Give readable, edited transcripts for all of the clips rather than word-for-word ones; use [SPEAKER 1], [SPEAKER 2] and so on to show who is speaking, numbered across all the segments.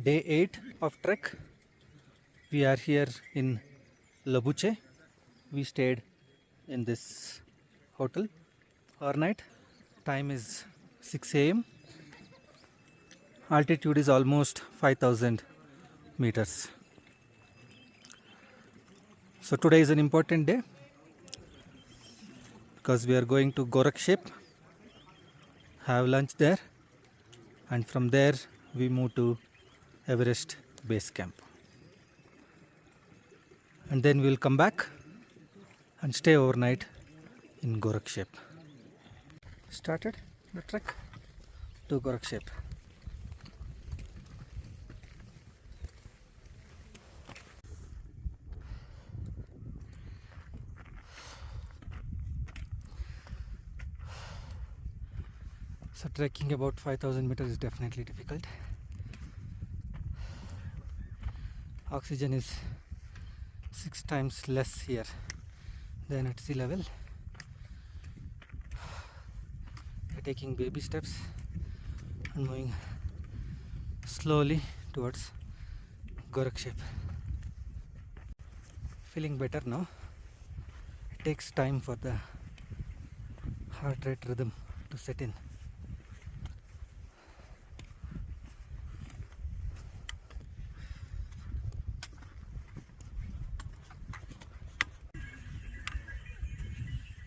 [SPEAKER 1] day 8 of trek. We are here in Labuche. We stayed in this hotel overnight. Time is 6 a.m. Altitude is almost 5,000 meters. So today is an important day because we are going to Gorakshep, have lunch there, and from there we move to Everest base camp. And then we will come back and stay overnight in Gorakshep. Started the trek to Gorakshep. So trekking about 5,000 meters is definitely difficult. Oxygen is 6 times less here than at sea level. We're taking baby steps and moving slowly towards Gorakshep. Feeling better now. It takes time for the heart rate rhythm to set in.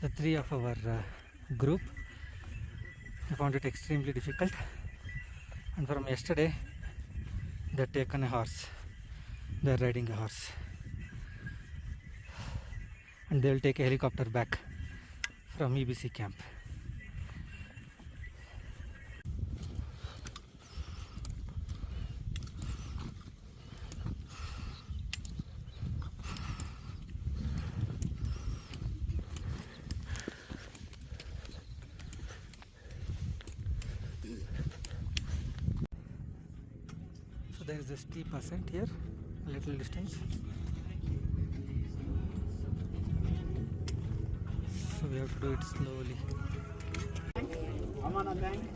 [SPEAKER 1] The three of our group found it extremely difficult, and from yesterday they have taken a horse. They are riding a horse, and they will take a helicopter back from EBC camp. So there is a steep ascent here, a little distance. So we have to do it slowly.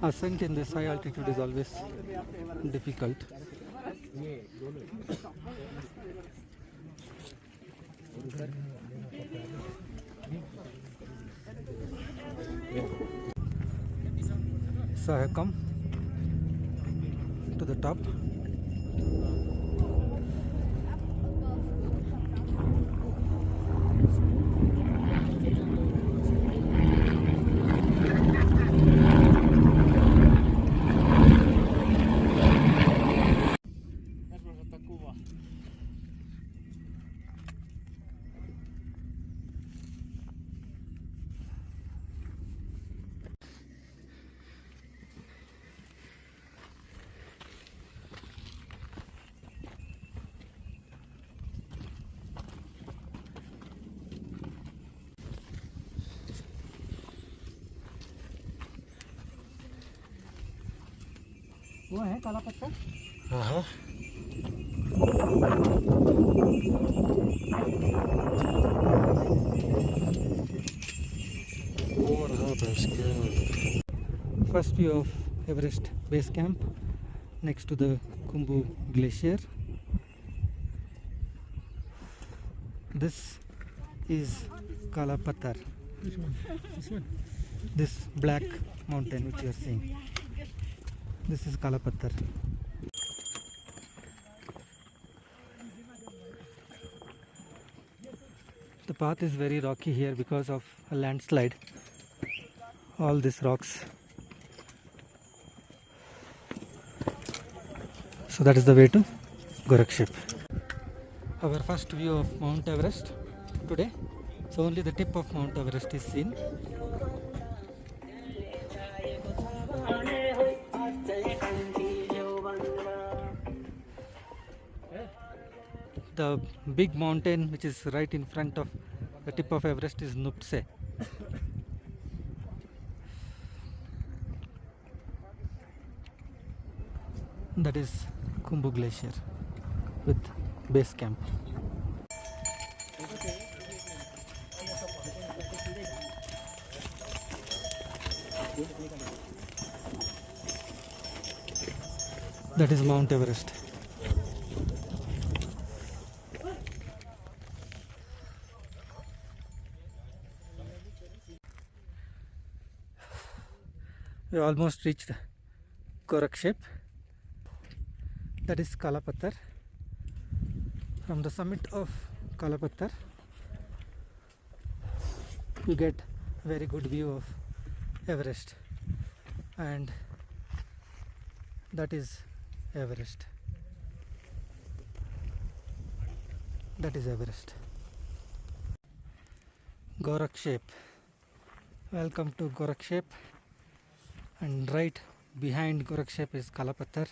[SPEAKER 1] Ascent in this high altitude is always difficult. So I have come to the top. वो है काला पत्थर? हाँ। First view of Everest base camp next to the Khumbu glacier. This is Kala Patthar.
[SPEAKER 2] Which one? This one?
[SPEAKER 1] This black mountain which you are seeing. This is Kala Patthar. The path is very rocky here because of a landslide. All these rocks. So that is the way to Gorakshep. Our first view of Mount Everest today. So only the tip of Mount Everest is seen. The big mountain which is right in front of the tip of Everest is Nuptse. That is Khumbu Glacier with base camp. That is Mount Everest. We almost reached Gorakshep. That is Kalapattar. From the summit of Kalapattar, you get a very good view of Everest, and that is Everest. That is Everest. Gorakshep. Welcome to Gorakshep. And right behind Gorakshep is Kalapattar,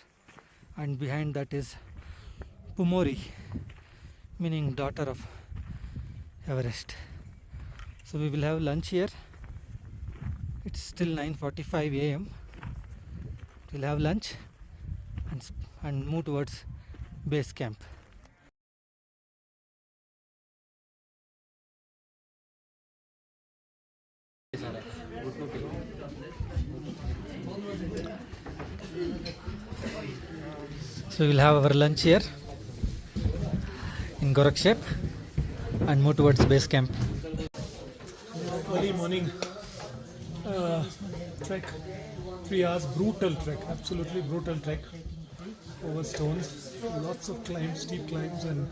[SPEAKER 1] and behind that is Pumori, meaning daughter of Everest. So we will have lunch here. It's still 9:45 a.m. We'll have lunch and move towards base camp. So we'll have our lunch here in Gorakshep and move towards base camp.
[SPEAKER 2] Early morning trek, 3 hours, brutal trek, absolutely brutal trek over stones, lots of climbs, steep climbs and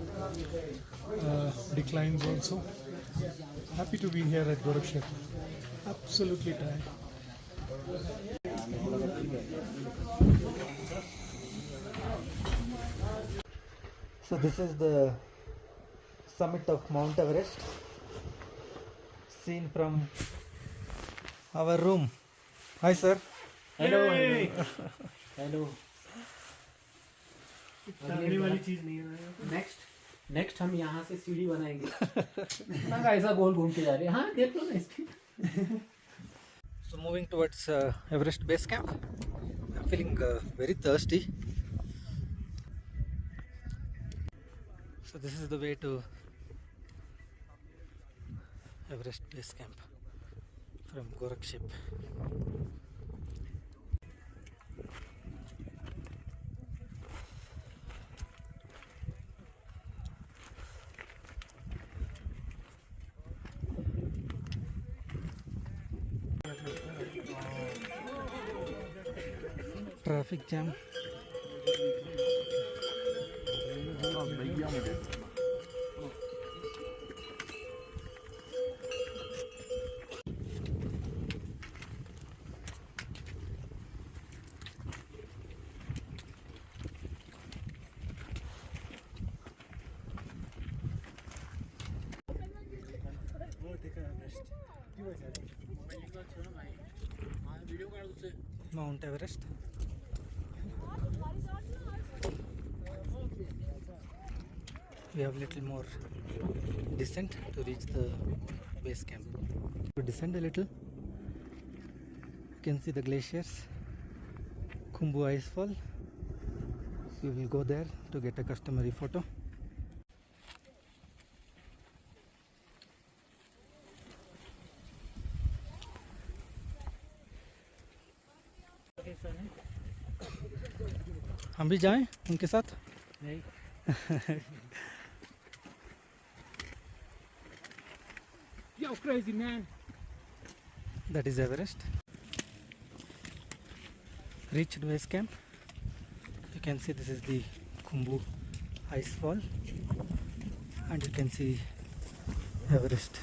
[SPEAKER 2] declines also. Happy to be here at Gorakshep. Absolutely tired.
[SPEAKER 1] So this is the summit of Mount Everest, seen from our room. Hi sir.
[SPEAKER 3] Hello hello
[SPEAKER 2] टांगने वाली चीज नहीं है।
[SPEAKER 3] Next हम यहाँ से सीढ़ी बनाएंगे। ऐसा गोल घूम के जा रहे हैं। हाँ देख लो ना इसकी।
[SPEAKER 1] So moving towards Everest base camp. I'm feeling very thirsty. So this is the way to Everest base camp from Gorakshep. Traffic jam. Mount Everest. We have little more descent to reach the base camp. To descend a little, you can see the glaciers, Khumbu Icefall. We will go there to get a customary photo. हम भी जाएं उनके साथ?
[SPEAKER 3] नहीं। Yo, crazy man.
[SPEAKER 1] That is Everest. Reached base camp. You can see this is the Khumbu Icefall, and you can see Everest.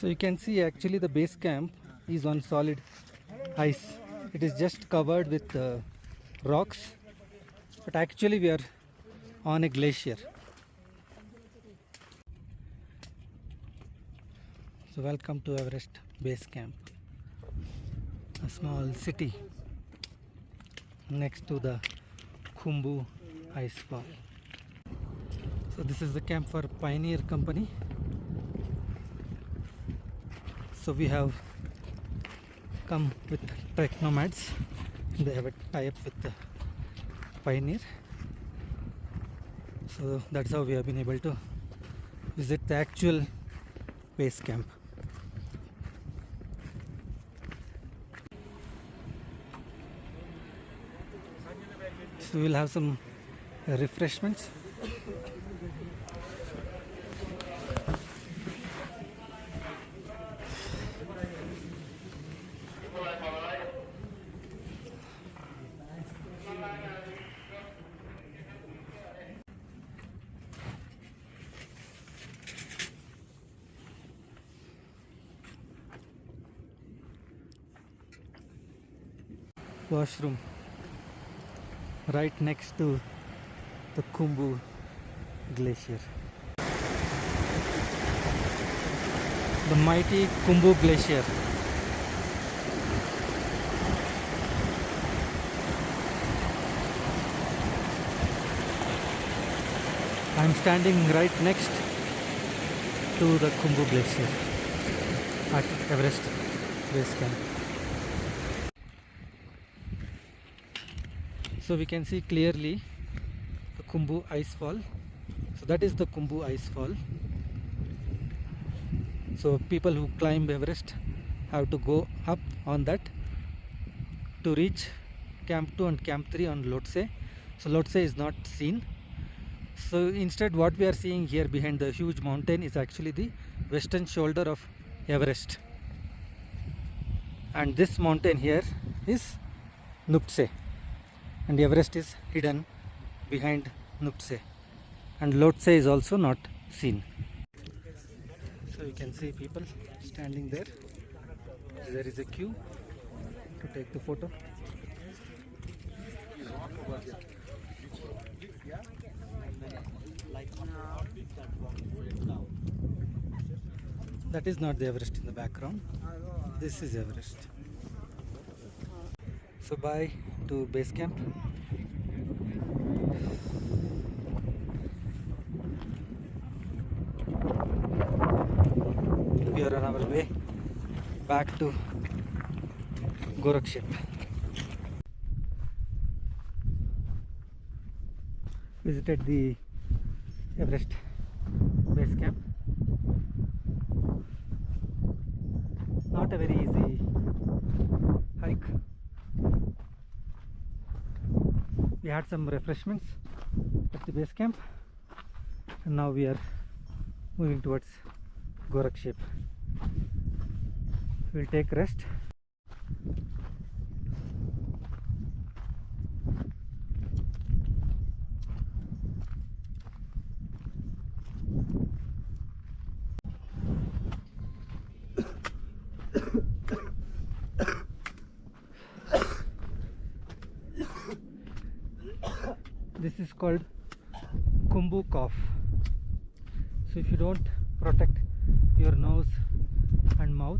[SPEAKER 1] So you can see actually the base camp is on solid ice. It is just covered with rocks, but actually we are on a glacier. So welcome to Everest base camp, a small city next to the Khumbu ice fall. So this is the camp for Pioneer Company. So we have come with trek nomads. They have a tie-up with the Pioneer. So that's how we have been able to visit the actual base camp. So we'll have some refreshments. Washroom right next to the Khumbu glacier. The mighty Khumbu glacier. I am standing right next to the Khumbu glacier at Everest base camp. So we can see clearly the Khumbu ice fall. So that is the Khumbu ice fall. So people who climb Everest have to go up on that to reach camp 2 and camp 3 on Lhotse. So Lhotse is not seen. So instead what we are seeing here behind the huge mountain is actually the western shoulder of Everest. And this mountain here is Nuptse. And Everest is hidden behind Nuptse, and Lhotse is also not seen. So you can see people standing there. There is a queue to take the photo. That is not the Everest in the background. This is Everest. So bye to base camp. We are on our way back to Gorakshep. Visited the Everest base camp. Not a very easy hike. We had some refreshments at the base camp, and now we are moving towards Gorakshep. We'll take rest. This is called Khumbu cough. So if you don't protect your nose and mouth,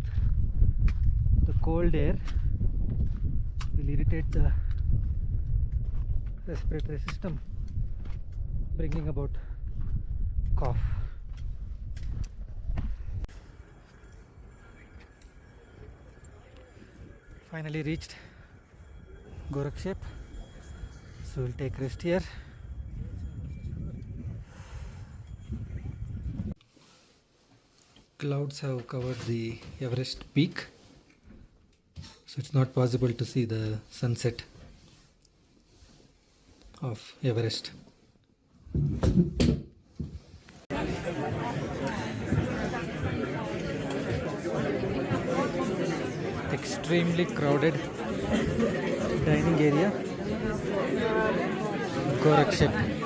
[SPEAKER 1] the cold air will irritate the respiratory system, bringing about cough. Finally reached Gorakshep, so we'll take rest here. Clouds have covered the Everest peak, so it's not possible to see the sunset of Everest. Extremely crowded dining area, Gorakshep.